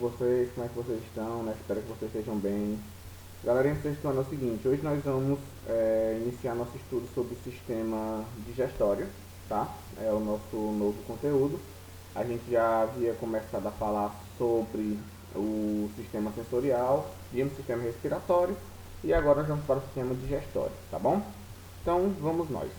vocês? Como é que vocês estão? Né? Espero que vocês estejam bem. Galerinha, vocês estão é o seguinte, hoje nós vamos iniciar nosso estudo sobre o sistema digestório, tá? É o nosso novo conteúdo. A gente já havia começado a falar sobre o sistema sensorial, vimos o sistema respiratório e agora nós vamos para o sistema digestório, tá bom? Então, vamos nós.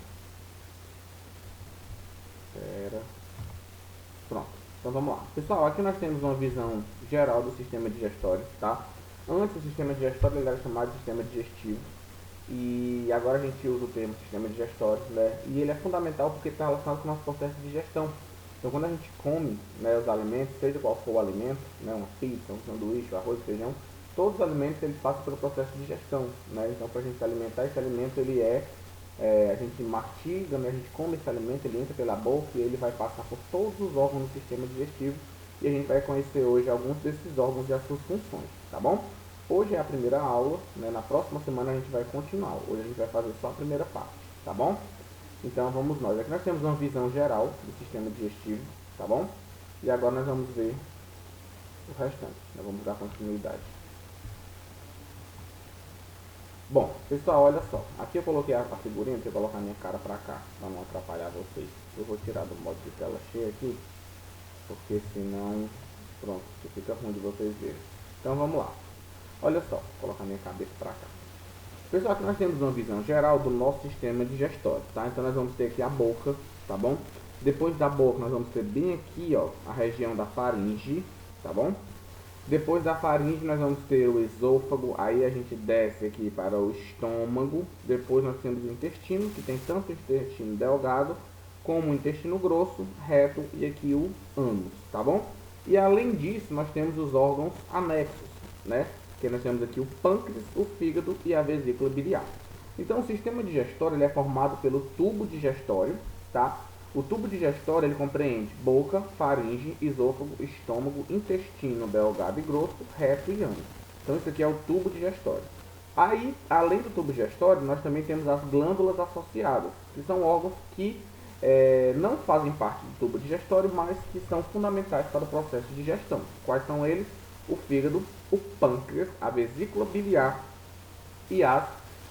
Pronto, então vamos lá. Pessoal, aqui nós temos uma visão geral do sistema digestório, tá? Antes o sistema digestório ele era chamado de sistema digestivo e agora a gente usa o termo sistema digestório, né? E ele é fundamental porque está relacionado com o nosso processo de digestão. Então quando a gente come, né, os alimentos, seja qual for o alimento, né, uma pizza, um sanduíche, arroz, feijão, todos os alimentos eles passam pelo processo de digestão, né? Então para a gente se alimentar, esse alimento ele a gente mastiga, né, a gente come esse alimento, ele entra pela boca e ele vai passar por todos os órgãos do sistema digestivo e a gente vai conhecer hoje alguns desses órgãos e as suas funções, tá bom? Hoje é a primeira aula, né, na próxima semana a gente vai continuar, hoje a gente vai fazer só a primeira parte, tá bom? Então vamos nós, aqui nós temos uma visão geral do sistema digestivo, tá bom? E agora nós vamos ver o restante, nós vamos dar continuidade. Bom, pessoal, olha só. Aqui eu coloquei a figurinha, deixa eu colocar minha cara pra cá, pra não atrapalhar vocês. Eu vou tirar do modo de tela cheia aqui, porque senão, pronto, fica ruim de vocês verem. Então vamos lá. Olha só, vou colocar minha cabeça pra cá. Pessoal, aqui nós temos uma visão geral do nosso sistema digestório, tá? Então nós vamos ter aqui a boca, tá bom? Depois da boca nós vamos ter bem aqui, ó, a região da faringe, tá bom? Depois da faringe nós vamos ter o esôfago, aí a gente desce aqui para o estômago. Depois nós temos o intestino, que tem tanto o intestino delgado como o intestino grosso, reto e aqui o ânus, tá bom? E além disso nós temos os órgãos anexos, né? Que nós temos aqui o pâncreas, o fígado e a vesícula biliar. Então o sistema digestório ele é formado pelo tubo digestório, tá? O tubo digestório ele compreende boca, faringe, esôfago, estômago, intestino delgado e grosso, reto e ânus. Então isso aqui é o tubo digestório. Aí, além do tubo digestório, nós também temos as glândulas associadas, que são órgãos que não fazem parte do tubo digestório, mas que são fundamentais para o processo de digestão. Quais são eles? O fígado, o pâncreas, a vesícula biliar e as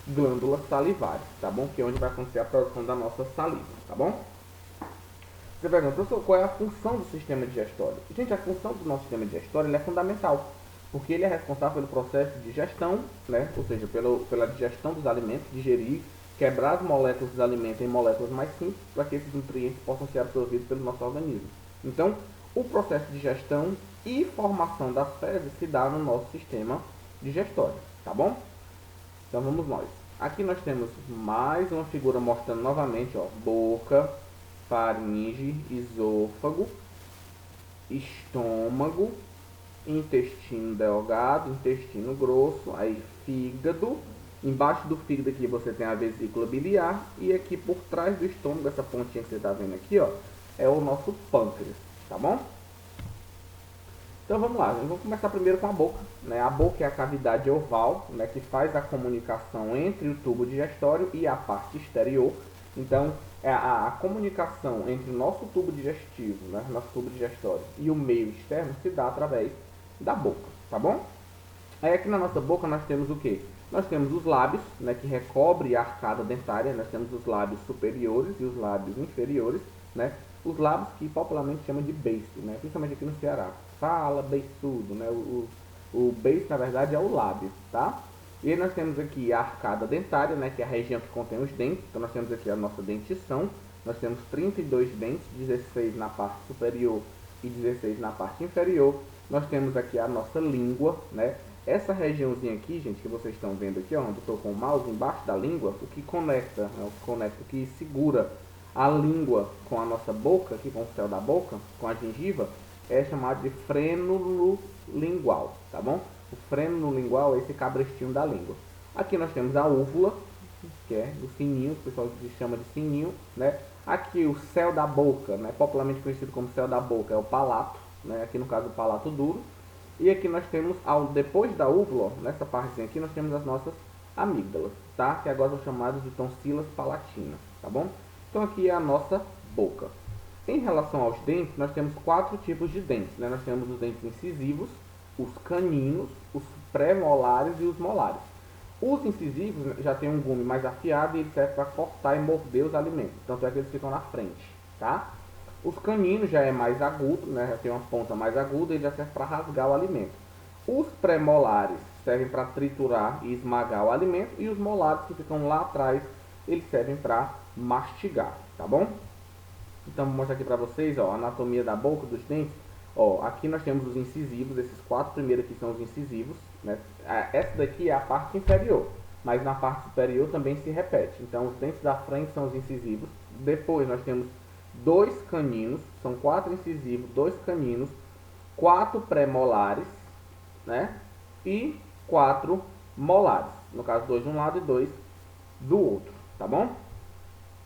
glândulas salivares, tá bom? Que é onde vai acontecer a produção da nossa saliva, tá bom? Você pergunta, professor, qual é a função do sistema digestório? Gente, a função do nosso sistema digestório ele é fundamental, porque ele é responsável pelo processo de digestão, né? Ou seja, pela digestão dos alimentos, digerir, quebrar as moléculas dos alimentos em moléculas mais simples, para que esses nutrientes possam ser absorvidos pelo nosso organismo. Então, o processo de digestão e formação das fezes se dá no nosso sistema digestório, tá bom? Então vamos nós. Aqui nós temos mais uma figura mostrando novamente, ó, boca, faringe, esôfago, estômago, intestino delgado, intestino grosso, aí fígado. Embaixo do fígado aqui você tem a vesícula biliar e aqui por trás do estômago, essa pontinha que você está vendo aqui, ó, é o nosso pâncreas, tá bom? Então vamos lá, vamos começar primeiro com a boca, né? A boca é a cavidade oval, né, que faz a comunicação entre o tubo digestório e a parte exterior. Então a comunicação entre o nosso tubo digestivo, né, nosso tubo digestório e o meio externo se dá através da boca, tá bom? Aí aqui na nossa boca nós temos o que? Nós temos os lábios, né, que recobre a arcada dentária, nós temos os lábios superiores e os lábios inferiores, né? Os lábios que popularmente chama de beiço, né? Principalmente aqui no Ceará. Fala beiçudo, né? O beiço na verdade é o lábio, tá? E aí nós temos aqui a arcada dentária, né, que é a região que contém os dentes. Então nós temos aqui a nossa dentição. Nós temos 32 dentes, 16 na parte superior e 16 na parte inferior. Nós temos aqui a nossa língua, né? Essa regiãozinha aqui, gente, que vocês estão vendo aqui, ó, onde eu estou com o mouse embaixo da língua, o que conecta, né, o que segura a língua com a nossa boca, aqui com o céu da boca, com a gengiva, é chamado de frênulo lingual, tá bom? O frênulo lingual é esse cabrestinho da língua. Aqui nós temos a úvula, que é o sininho, que o pessoal chama de sininho, né? Aqui o céu da boca, né, popularmente conhecido como céu da boca, é o palato, né? Aqui no caso o palato duro. E aqui nós temos, depois da úvula, ó, nessa partezinha aqui, nós temos as nossas amígdalas, tá? Que agora são chamadas de tonsilas palatinas, tá bom? Então aqui é a nossa boca. Em relação aos dentes, nós temos 4 tipos de dentes, né? Nós temos os dentes incisivos, os caninos, os pré-molares e os molares. Os incisivos já tem um gume mais afiado e ele serve para cortar e morder os alimentos. Tanto é que eles ficam na frente, tá? Os caninos já é mais agudo, né? Já tem uma ponta mais aguda e já serve para rasgar o alimento. Os pré-molares servem para triturar e esmagar o alimento e os molares que ficam lá atrás, eles servem para mastigar, tá bom? Então vou mostrar aqui para vocês, ó, a anatomia da boca, dos dentes. Ó, aqui nós temos os incisivos, esses 4 primeiros aqui são os incisivos, né? Essa daqui é a parte inferior, mas na parte superior também se repete. Então os dentes da frente são os incisivos. Depois nós temos 2 caninos, são 4 incisivos, 2 caninos, 4 pré-molares, né? E 4 molares. No caso, 2 de um lado e 2 do outro, tá bom?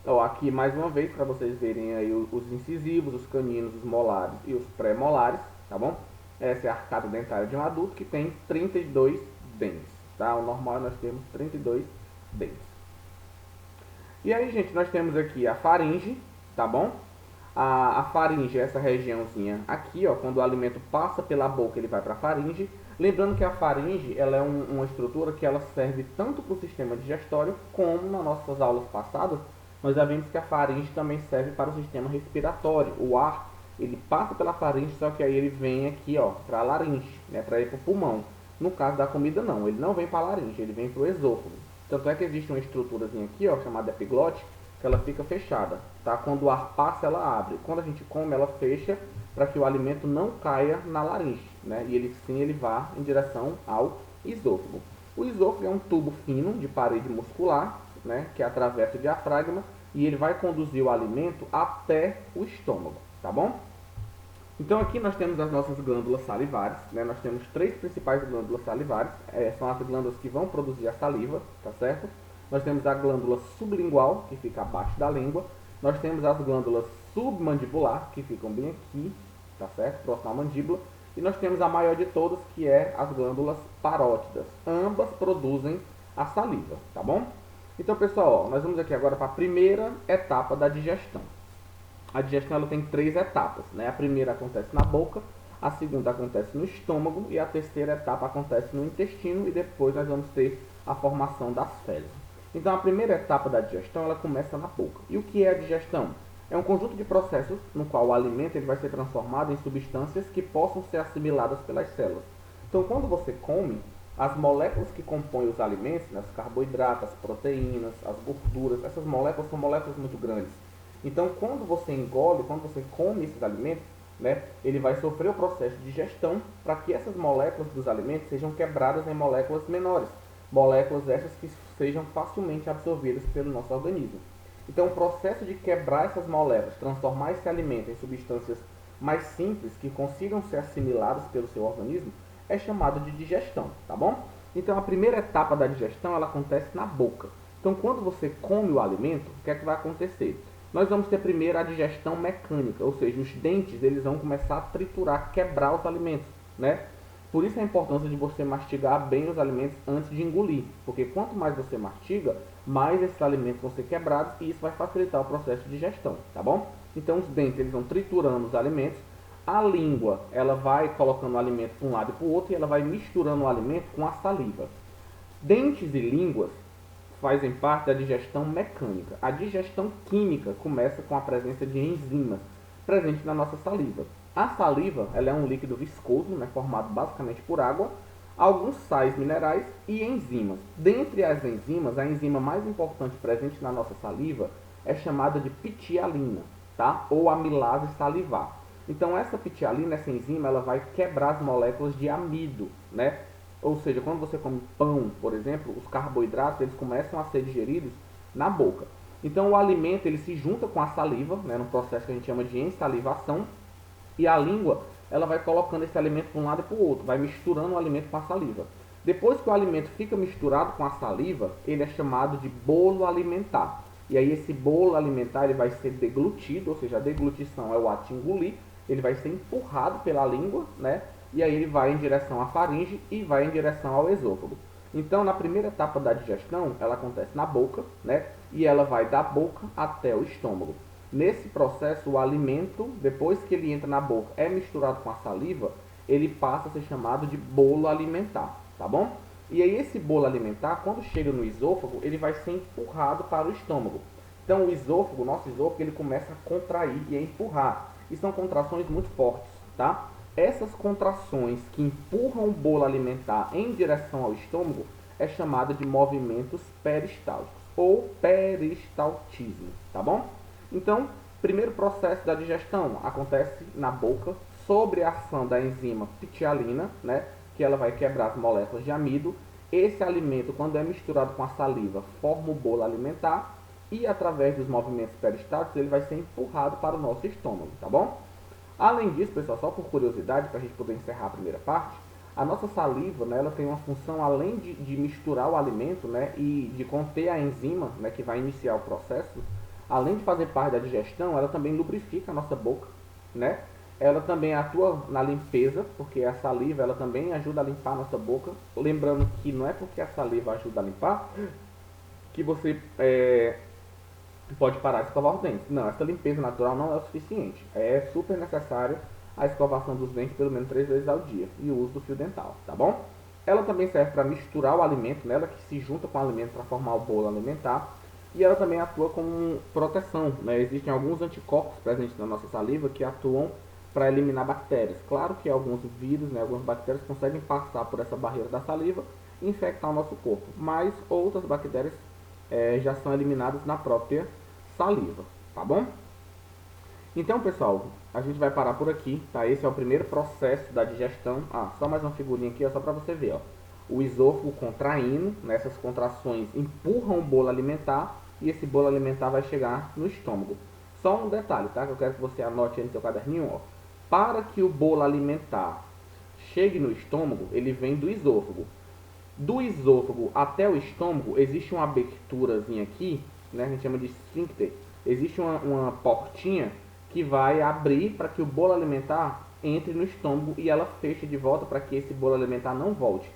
Ó, aqui mais uma vez para vocês verem aí os incisivos, os caninos, os molares e os pré-molares, tá bom? Essa é a arcada dentária de um adulto que tem 32 dentes, tá? O normal nós temos 32 dentes. E aí, gente, nós temos aqui a faringe, tá bom? A faringe é essa regiãozinha aqui, ó, quando o alimento passa pela boca, ele vai para a faringe. Lembrando que a faringe, ela é uma estrutura que ela serve tanto para o sistema digestório, como nas nossas aulas passadas, nós já vimos que a faringe também serve para o sistema respiratório. O ar, ele passa pela faringe, só que aí ele vem aqui, ó, para a laringe, né, para ir para o pulmão. No caso da comida, não, ele não vem para a laringe, ele vem para o esôfago. Tanto é que existe uma estruturazinha aqui, ó, chamada epiglote, que ela fica fechada, tá? Quando o ar passa, ela abre. Quando a gente come, ela fecha para que o alimento não caia na laringe, né? E ele sim, ele vá em direção ao esôfago. O esôfago é um tubo fino de parede muscular, né, que atravessa o diafragma e ele vai conduzir o alimento até o estômago, tá bom? Então aqui nós temos as nossas glândulas salivares, né? Nós temos 3 principais glândulas salivares, são as glândulas que vão produzir a saliva, tá certo? Nós temos a glândula sublingual, que fica abaixo da língua. Nós temos as glândulas submandibular, que ficam bem aqui, tá certo? Próximo à mandíbula. E nós temos a maior de todas, que é as glândulas parótidas. Ambas produzem a saliva, tá bom? Então, pessoal, ó, nós vamos aqui agora para a primeira etapa da digestão. A digestão ela tem 3 etapas, né? A primeira acontece na boca, a segunda acontece no estômago e a terceira etapa acontece no intestino e depois nós vamos ter a formação das fezes. Então, a primeira etapa da digestão ela começa na boca. E o que é a digestão? É um conjunto de processos no qual o alimento ele vai ser transformado em substâncias que possam ser assimiladas pelas células. Então, quando você come, as moléculas que compõem os alimentos, né, os carboidratos, as proteínas, as gorduras, essas moléculas são moléculas muito grandes. Então, quando você engole, quando você come esses alimentos, né, ele vai sofrer o processo de digestão para que essas moléculas dos alimentos sejam quebradas em moléculas menores. Moléculas essas que sejam facilmente absorvidas pelo nosso organismo. Então, o processo de quebrar essas moléculas, transformar esse alimento em substâncias mais simples que consigam ser assimiladas pelo seu organismo, é chamado de digestão, tá bom? Então, a primeira etapa da digestão, ela acontece na boca. Então, quando você come o alimento, o que é que vai acontecer? Nós vamos ter primeiro a digestão mecânica, ou seja, os dentes eles vão começar a triturar, quebrar os alimentos, né? Por isso a importância de você mastigar bem os alimentos antes de engolir, porque quanto mais você mastiga, mais esses alimentos vão ser quebrados e isso vai facilitar o processo de digestão, tá bom? Então os dentes eles vão triturando os alimentos, a língua ela vai colocando o alimento para um lado e para o outro e ela vai misturando o alimento com a saliva. Dentes e línguas fazem parte da digestão mecânica. A digestão química começa com a presença de enzimas presentes na nossa saliva. A saliva ela é um líquido viscoso, né, formado basicamente por água, alguns sais minerais e enzimas. Dentre as enzimas, a enzima mais importante presente na nossa saliva é chamada de pitialina, tá? Ou amilase salivar. Então essa pitialina, essa enzima, ela vai quebrar as moléculas de amido, né? Ou seja, quando você come pão, por exemplo, os carboidratos eles começam a ser digeridos na boca. Então o alimento ele se junta com a saliva, né, no processo que a gente chama de ensalivação, e a língua ela vai colocando esse alimento para um lado e para o outro, vai misturando o alimento com a saliva. Depois que o alimento fica misturado com a saliva, ele é chamado de bolo alimentar. E aí esse bolo alimentar ele vai ser deglutido, ou seja, a deglutição é o ato de engolir, ele vai ser empurrado pela língua, né? E aí ele vai em direção à faringe e vai em direção ao esôfago. Então, na primeira etapa da digestão, ela acontece na boca, né? E ela vai da boca até o estômago. Nesse processo, o alimento, depois que ele entra na boca, é misturado com a saliva, ele passa a ser chamado de bolo alimentar, tá bom? E aí esse bolo alimentar, quando chega no esôfago, ele vai ser empurrado para o estômago. Então o esôfago, o nosso esôfago, ele começa a contrair e a empurrar. E são contrações muito fortes, tá? Essas contrações que empurram o bolo alimentar em direção ao estômago é chamada de movimentos peristálticos ou peristaltismo, tá bom? Então, primeiro processo da digestão acontece na boca sobre a ação da enzima ptialina, né, que ela vai quebrar as moléculas de amido. Esse alimento, quando é misturado com a saliva, forma o bolo alimentar e através dos movimentos peristálticos ele vai ser empurrado para o nosso estômago, tá bom? Além disso, pessoal, só por curiosidade, para a gente poder encerrar a primeira parte, a nossa saliva, né, ela tem uma função, além de misturar o alimento, né, e de conter a enzima, né, que vai iniciar o processo, além de fazer parte da digestão, ela também lubrifica a nossa boca, né? Ela também atua na limpeza, porque a saliva ela também ajuda a limpar a nossa boca. Lembrando que não é porque a saliva ajuda a limpar que você pode parar de escovar os dentes. Não, essa limpeza natural não é o suficiente. É super necessário a escovação dos dentes pelo menos 3 vezes ao dia e o uso do fio dental, tá bom? Ela também serve para misturar o alimento, né? Ela que se junta com o alimento para formar o bolo alimentar. E ela também atua como proteção, né? Existem alguns anticorpos presentes na nossa saliva que atuam para eliminar bactérias. Claro que alguns vírus, né, algumas bactérias conseguem passar por essa barreira da saliva e infectar o nosso corpo, mas outras bactérias já são eliminadas na própria saliva, tá bom? Então, pessoal, a gente vai parar por aqui, tá? Esse é o primeiro processo da digestão. Ah, só mais uma figurinha aqui, ó, só para você ver, ó. O esôfago contraindo, nessas contrações empurram o bolo alimentar e esse bolo alimentar vai chegar no estômago. Só um detalhe, tá? Que eu quero que você anote aí no seu caderninho, ó. Para que o bolo alimentar chegue no estômago, ele vem do esôfago. Do esôfago até o estômago existe uma aberturazinha aqui, né? A gente chama de esfíncter. Existe uma portinha que vai abrir para que o bolo alimentar entre no estômago e ela fecha de volta para que esse bolo alimentar não volte.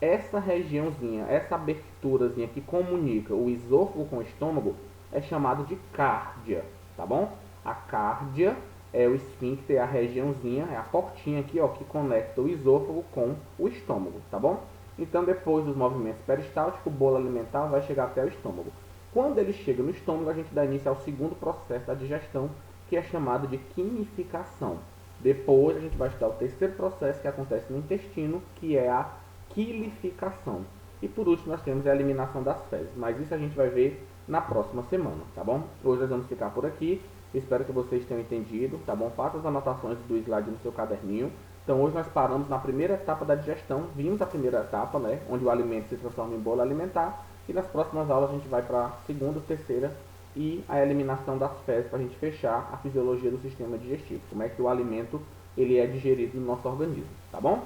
Essa regiãozinha, essa aberturazinha que comunica o esôfago com o estômago é chamado de cárdia, tá bom? A cárdia é o esfíncter, a regiãozinha, é a portinha aqui, ó, que conecta o esôfago com o estômago, tá bom? Então, depois dos movimentos peristálticos, o bolo alimentar vai chegar até o estômago. Quando ele chega no estômago, a gente dá início ao segundo processo da digestão, que é chamado de quinificação. Depois a gente vai estudar o terceiro processo que acontece no intestino, que é a quilificação. E por último nós temos a eliminação das fezes, mas isso a gente vai ver na próxima semana, tá bom? Hoje nós vamos ficar por aqui, espero que vocês tenham entendido, tá bom? Faça as anotações do slide no seu caderninho. Então hoje nós paramos na primeira etapa da digestão, vimos a primeira etapa, né, onde o alimento se transforma em bolo alimentar, e nas próximas aulas a gente vai para a segunda, terceira e a eliminação das fezes para a gente fechar a fisiologia do sistema digestivo, como é que o alimento ele é digerido no nosso organismo, tá bom?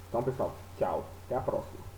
Então pessoal, tchau, até a próxima.